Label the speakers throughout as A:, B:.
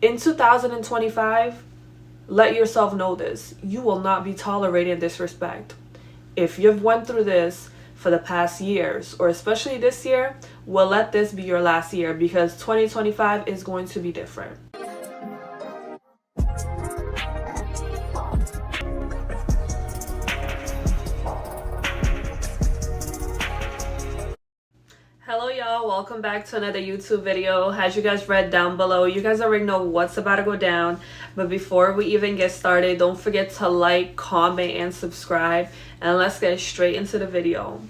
A: In 2025, let yourself know this. You will not be tolerating disrespect. If you've went through this for the past years, or especially this year, well, let this be your last year, because 2025 is going to be different. Hello y'all, welcome back to another YouTube video. As you guys read down below, you guys already know what's about to go down. But before we even get started, don't forget to like, comment, and subscribe. And let's get straight into the video.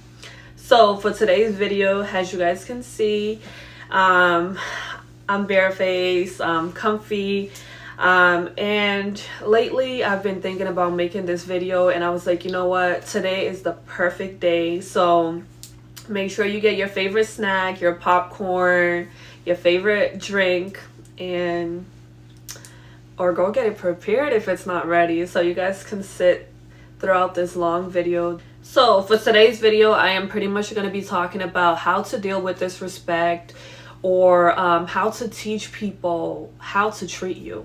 A: So for today's video, as you guys can see, I'm barefaced, comfy. And lately I've been thinking about making this video, and I was like, you know what, today is the perfect day. So make sure you get your favorite snack, your popcorn, your favorite drink, or go get it prepared if it's not ready, so you guys can sit throughout this long video. So for today's video, I am pretty much going to be talking about how to deal with disrespect, or how to teach people how to treat you.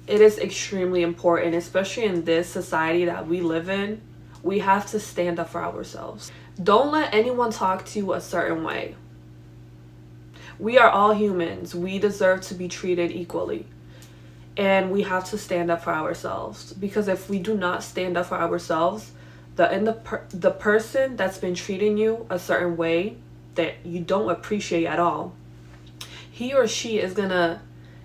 A: It is extremely important, especially in this society that we live in. We have to stand up for ourselves. Don't let anyone talk to you a certain way. We are all humans. We deserve to be treated equally. And we have to stand up for ourselves. Because if we do not stand up for ourselves, the person that's been treating you a certain way that you don't appreciate at all, he or she is gonna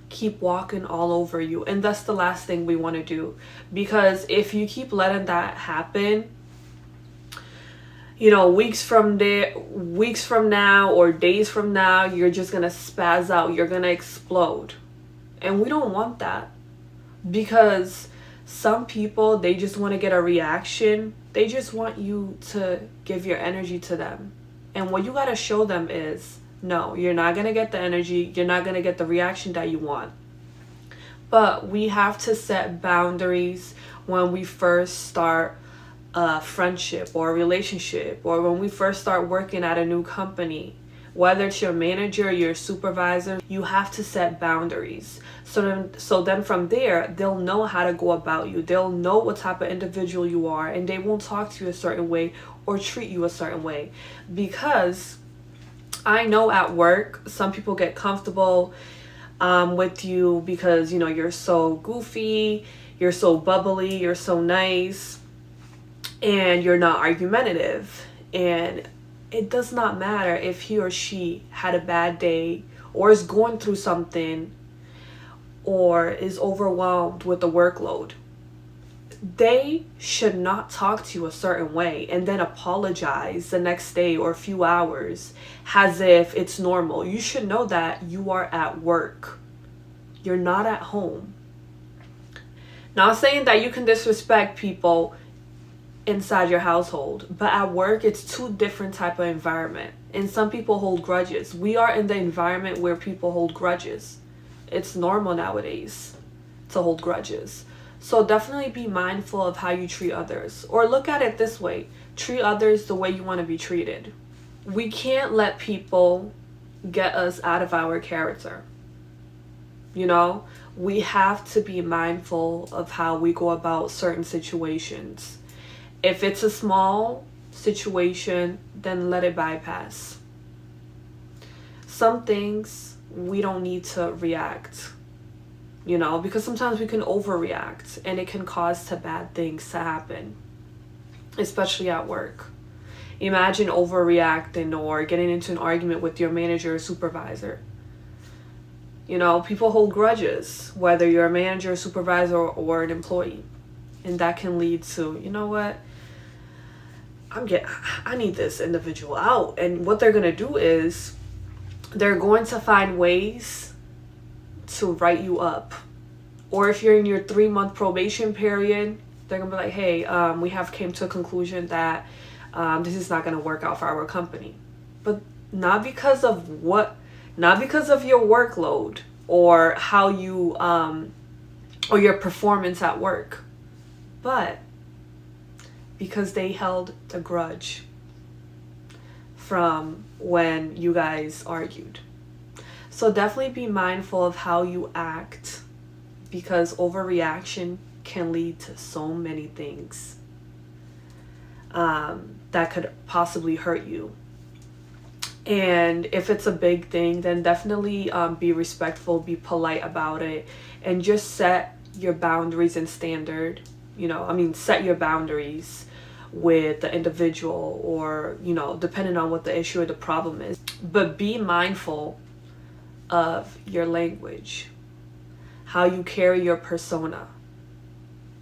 A: keep walking all over you. And that's the last thing we want to do. Because if you keep letting that happen, you know, weeks from now or days from now, you're just gonna spaz out, you're gonna explode. And we don't want that, because some people, they just want to get a reaction. They just want you to give your energy to them, and what you got to show them is, no, you're not gonna get the energy, you're not gonna get the reaction that you want. But we have to set boundaries when we first start a friendship or a relationship, or when we first start working at a new company. Whether it's your manager, your supervisor, you have to set boundaries. So then from there, they'll know how to go about you. They'll know what type of individual you are, and they won't talk to you a certain way or treat you a certain way. Because I know at work, some people get comfortable with you because, you know, you're so goofy, you're so bubbly, you're so nice, and you're not argumentative. And it does not matter if he or she had a bad day, or is going through something, or is overwhelmed with the workload. They should not talk to you a certain way and then apologize the next day or a few hours as if it's normal. You should know that you are at work. You're not at home. Not saying that you can disrespect people inside your household, but at work, it's two different type of environment, and some people hold grudges. We are in the environment where people hold grudges. It's normal nowadays to hold grudges. So definitely be mindful of how you treat others, or look at it this way: treat others the way you want to be treated. We can't let people get us out of our character. You know, we have to be mindful of how we go about certain situations. If it's a small situation, then let it bypass. Some things we don't need to react, you know, because sometimes we can overreact and it can cause to bad things to happen, especially at work. Imagine overreacting or getting into an argument with your manager or supervisor. You know, people hold grudges, whether you're a manager, supervisor, or an employee. And that can lead to, you know what, I need this individual out. And what they're going to do is they're going to find ways to write you up. Or if you're in your 3-month probation period, they're going to be like, hey, we have came to a conclusion that this is not going to work out for our company. But not because of your workload or how you, or your performance at work, but because they held the grudge from when you guys argued. So definitely be mindful of how you act because overreaction can lead to so many things that could possibly hurt you. And if it's a big thing, then definitely be respectful, be polite about it, and just set your boundaries and standard. Set your boundaries with the individual, or, depending on what the issue or the problem is. But be mindful of your language, how you carry your persona,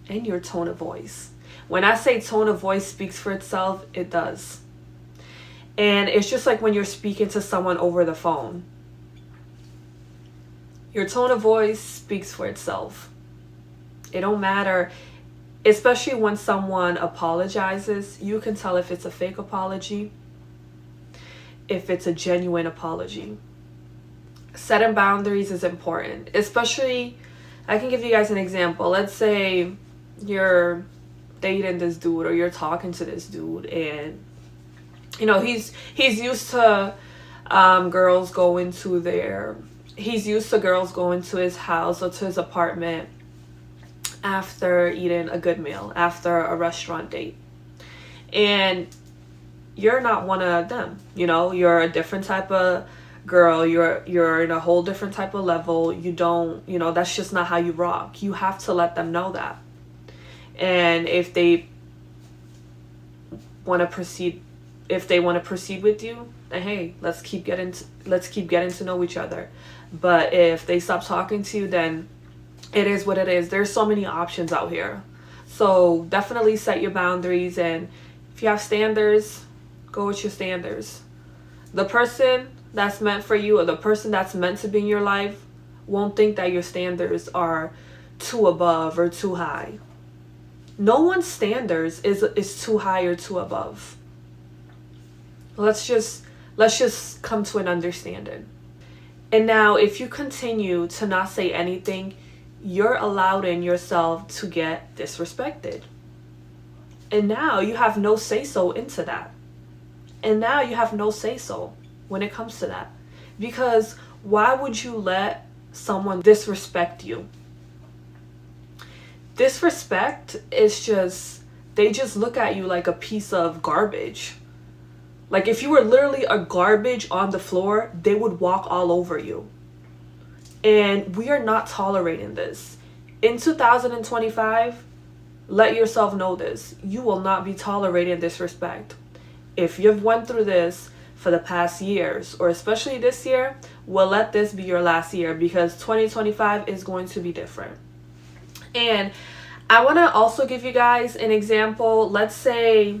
A: and your tone of voice. When I say tone of voice speaks for itself, it does. And it's just like when you're speaking to someone over the phone. Your tone of voice speaks for itself. It don't matter, especially when someone apologizes. You can tell if it's a fake apology, if it's a genuine apology. Setting boundaries is important, especially, I can give you guys an example. Let's say you're dating this dude, or you're talking to this dude, and he's used to girls going to his house or to his apartment after eating a good meal, after a restaurant date. And you're not one of them. You're a different type of girl. You're in a whole different type of level. You don't, that's just not how you rock. You have to let them know that. And if they want to proceed with you, then hey, let's keep getting to know each other. But if they stop talking to you, then it is what it is. There's so many options out here. So definitely set your boundaries, and if you have standards, go with your standards. The person that's meant for you, or the person that's meant to be in your life, won't think that your standards are too above or too high. No one's standards is too high or too above. Let's just come to an understanding. And now, if you continue to not say anything, you're allowing yourself to get disrespected. And now you have no say-so into that. And now you have no say-so when it comes to that. Because why would you let someone disrespect you? Disrespect is they just look at you like a piece of garbage. Like if you were literally a garbage on the floor, they would walk all over you. And we are not tolerating this. In 2025, let yourself know this. You will not be tolerating disrespect. If you've went through this for the past years, or especially this year, well, let this be your last year, because 2025 is going to be different. And I want to also give you guys an example. Let's say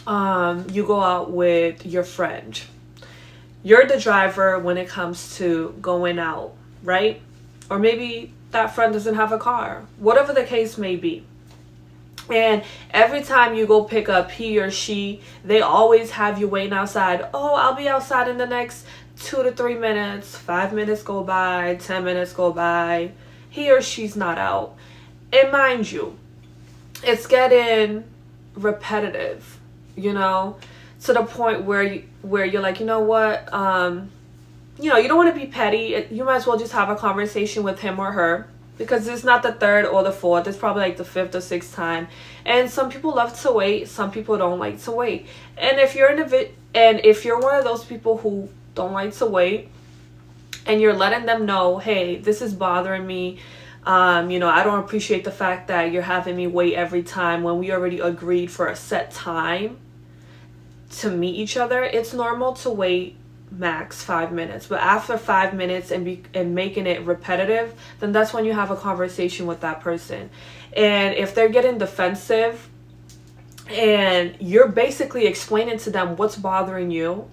A: you go out with your friend. You're the driver when it comes to going out, right? Or maybe that friend doesn't have a car, whatever the case may be. And every time you go pick up he or she, they always have you waiting outside. Oh, I'll be outside in the next 2 to 3 minutes. 5 minutes go by, 10 minutes go by. He or she's not out. And mind you, it's getting repetitive, to the point where you're like, you know what, you don't want to be petty. You might as well just have a conversation with him or her, because it's not the third or the fourth. It's probably like the fifth or sixth time. And some people love to wait. Some people don't like to wait. And if you're one of those people who don't like to wait, and you're letting them know, hey, this is bothering me. I don't appreciate the fact that you're having me wait every time when we already agreed for a set time to meet each other. It's normal to wait max 5 minutes, but after 5 minutes and making it repetitive, then that's when you have a conversation with that person. And if they're getting defensive and you're basically explaining to them what's bothering you,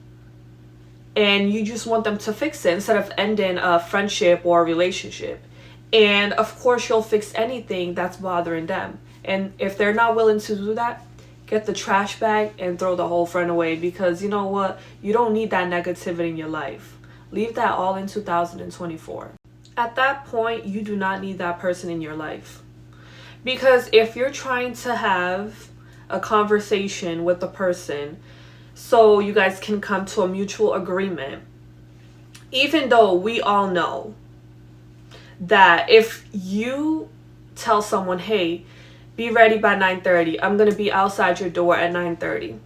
A: and you just want them to fix it instead of ending a friendship or a relationship. And of course you'll fix anything that's bothering them. And if they're not willing to do that, get the trash bag and throw the whole friend away, because you know what? You don't need that negativity in your life. Leave that all in 2024. At that point, you do not need that person in your life. Because if you're trying to have a conversation with the person so you guys can come to a mutual agreement, even though we all know that if you tell someone, hey, be ready by 9:30, I'm going to be outside your door at 9:30.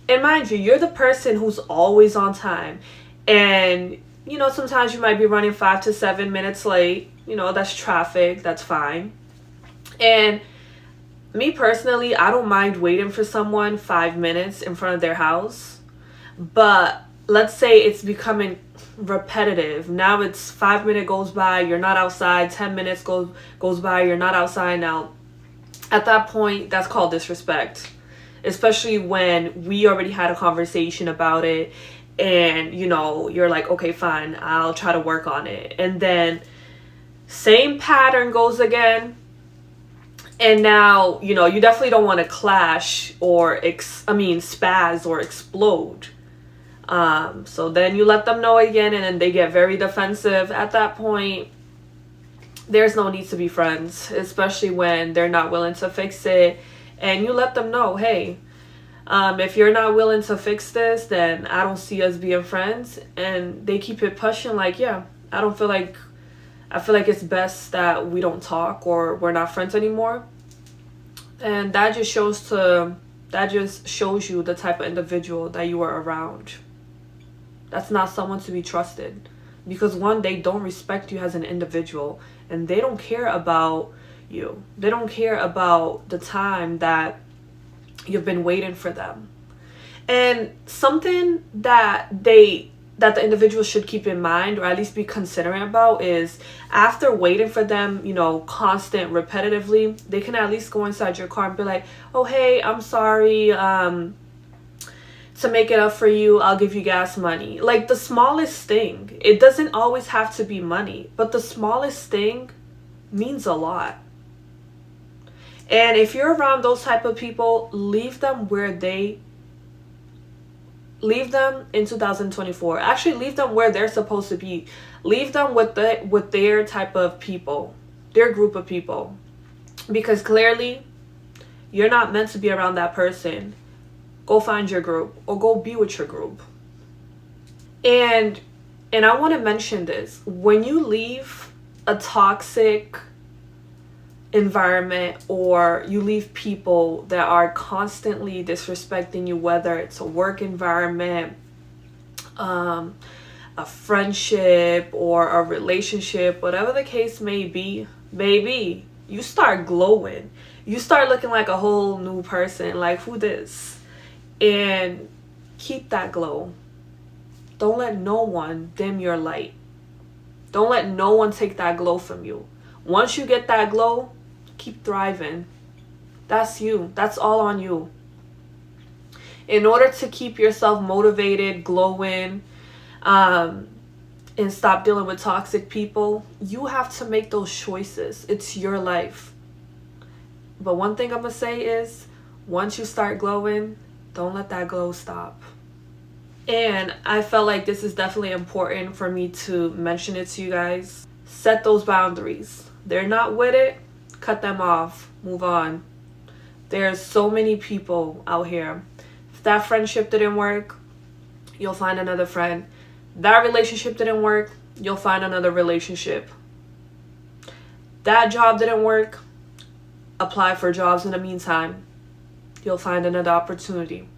A: And mind you, you're the person who's always on time. And, you know, sometimes you might be running 5 to 7 minutes late. You know, that's traffic. That's fine. And me personally, I don't mind waiting for someone 5 minutes in front of their house. But let's say it's becoming repetitive. Now it's 5 minutes goes by, you're not outside. 10 minutes goes by, you're not outside. Now, at that point, that's called disrespect. Especially when we already had a conversation about it, and you know, you're like, okay, fine, I'll try to work on it. And then same pattern goes again. And now, you know, you definitely don't want to clash or spaz or explode. So then you let them know again, and then they get very defensive. At that point, there's no need to be friends, especially when they're not willing to fix it. And you let them know, hey, if you're not willing to fix this, then I don't see us being friends. And they keep it pushing like, yeah, I feel like it's best that we don't talk, or we're not friends anymore. And that just shows you the type of individual that you are around. That's not someone to be trusted. Because one, they don't respect you as an individual, and they don't care about you. They don't care about the time that you've been waiting for them. And something that the individual should keep in mind, or at least be considering about, is after waiting for them, you know, constant, repetitively, they can at least go inside your car and be like, oh, hey, I'm sorry, to make it up for you, I'll give you gas money. Like the smallest thing. It doesn't always have to be money, but the smallest thing means a lot. And if you're around those type of people, leave them in 2024. Actually, leave them where they're supposed to be. Leave them with their type of people, their group of people. Because clearly, you're not meant to be around that person. Go find your group, or go be with your group. And I want to mention this. When you leave a toxic environment, or you leave people that are constantly disrespecting you, whether it's a work environment, a friendship, or a relationship, whatever the case may be, baby, you start glowing. You start looking like a whole new person. Like, who this? And keep that glow. Don't let no one dim your light. Don't let no one take that glow from you. Once you get that glow, keep thriving. That's you. That's all on you. In order to keep yourself motivated, glowing, and stop dealing with toxic people, you have to make those choices. It's your life. But one thing I'm going to say is, once you start glowing, don't let that glow stop. And I felt like this is definitely important for me to mention it to you guys. Set those boundaries. They're not with it, cut them off. Move on. There's so many people out here. If that friendship didn't work, you'll find another friend. That relationship didn't work, you'll find another relationship. That job didn't work, apply for jobs in the meantime. You'll find another opportunity.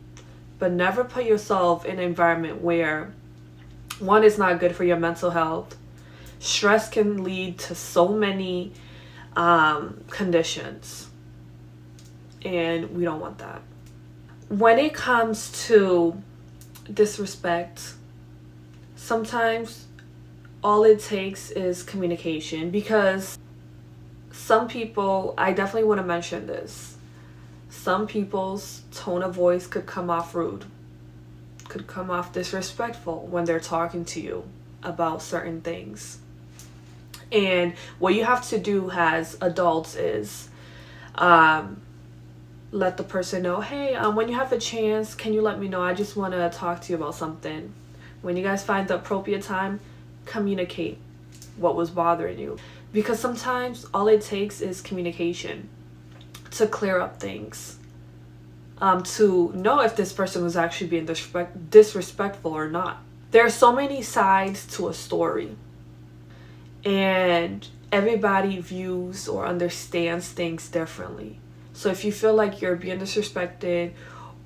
A: But never put yourself in an environment where, one, is not good for your mental health. Stress can lead to so many conditions, and we don't want that. When it comes to disrespect, sometimes all it takes is communication, because some people, I definitely want to mention this, some people's tone of voice could come off rude, could come off disrespectful when they're talking to you about certain things. And what you have to do as adults is let the person know, hey, when you have a chance, can you let me know? I just want to talk to you about something. When you guys find the appropriate time, communicate what was bothering you. Because sometimes all it takes is communication to clear up things. To know if this person was actually being disrespectful or not. There are so many sides to a story. and everybody views or understands things differently. So if you feel like you're being disrespected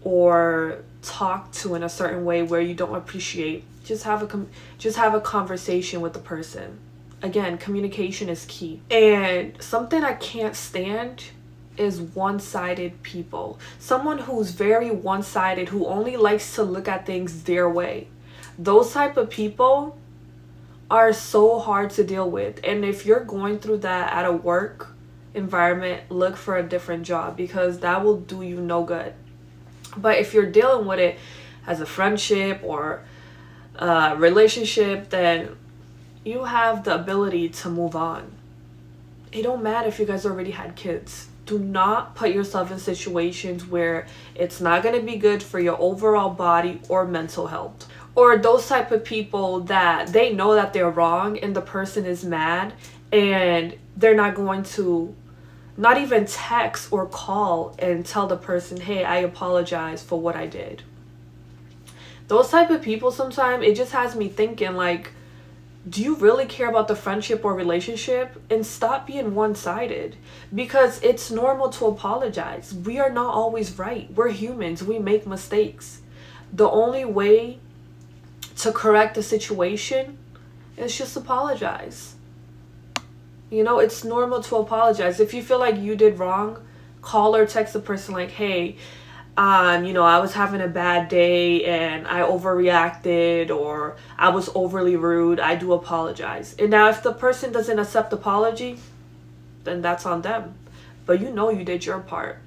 A: or talked to in a certain way where you don't appreciate, just have a conversation with the person. Again, communication is key. And something I can't stand is one-sided people. Someone who's very one-sided, who only likes to look at things their way. Those type of people are so hard to deal with. And if you're going through that at a work environment, look for a different job, because that will do you no good. But if you're dealing with it as a friendship or a relationship, then you have the ability to move on. It don't matter if you guys already had kids. Do not put yourself in situations where it's not going to be good for your overall body or mental health. Or those type of people that they know that they're wrong and the person is mad, and they're not going to not even text or call and tell the person, hey, I apologize for what I did. Those type of people, sometimes it just has me thinking, like, do you really care about the friendship or relationship? And stop being one-sided, because it's normal to apologize. We are not always right. We're humans. We make mistakes. The only way to correct the situation is just apologize. You know, it's normal to apologize. If you feel like you did wrong, call or text the person like, hey, I was having a bad day and I overreacted, or I was overly rude. I do apologize. And now if the person doesn't accept apology, then that's on them. But you know you did your part.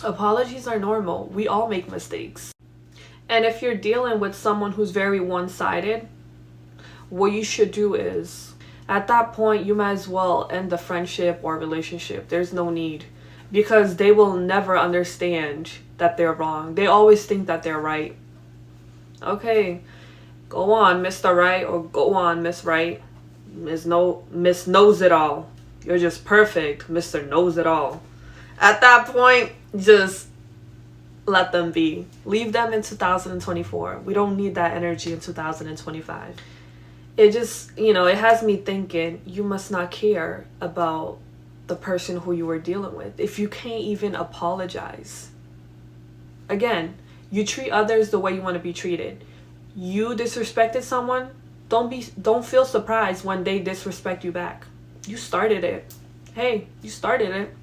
A: Apologies are normal. We all make mistakes. And if you're dealing with someone who's very one-sided, what you should do is, at that point, you might as well end the friendship or relationship. There's no need. Because they will never understand that they're wrong. They always think that they're right. Okay, go on, Mr. Right, or go on, Miss Right. Miss Knows It All. You're just perfect, Mr. Knows It All. At that point, just let them be. Leave them in 2024. We don't need that energy in 2025. It just, it has me thinking, you must not care about the person who you were dealing with if you can't even apologize. Again, you treat others the way you want to be treated. You disrespected someone, don't feel surprised when they disrespect you back. You started it. Hey, you started it.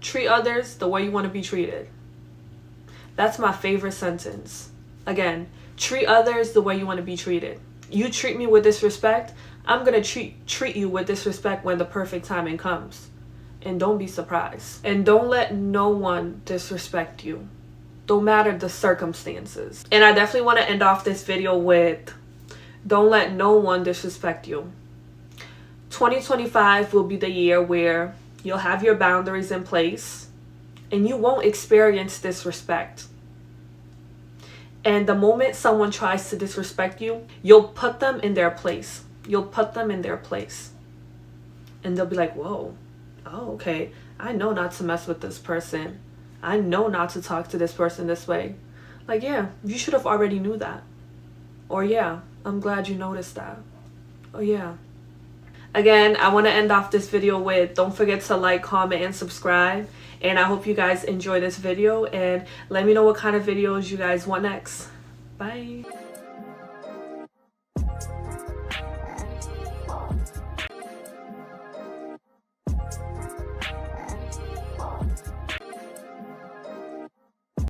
A: Treat others the way you want to be treated. That's my favorite sentence. Again, treat others the way you want to be treated. You treat me with disrespect, I'm going to treat you with disrespect when the perfect timing comes. And don't be surprised. And don't let no one disrespect you. Don't matter the circumstances. And I definitely want to end off this video with, don't let no one disrespect you. 2025 will be the year where you'll have your boundaries in place and you won't experience disrespect. And the moment someone tries to disrespect you, you'll put them in their place. You'll put them in their place. And they'll be like, whoa, oh, okay. I know not to mess with this person. I know not to talk to this person this way. Like, yeah, you should have already knew that. Or yeah, I'm glad you noticed that. Oh yeah. Again, I want to end off this video with, don't forget to like, comment, and subscribe. And I hope you guys enjoy this video, and let me know what kind of videos you guys want next. Bye.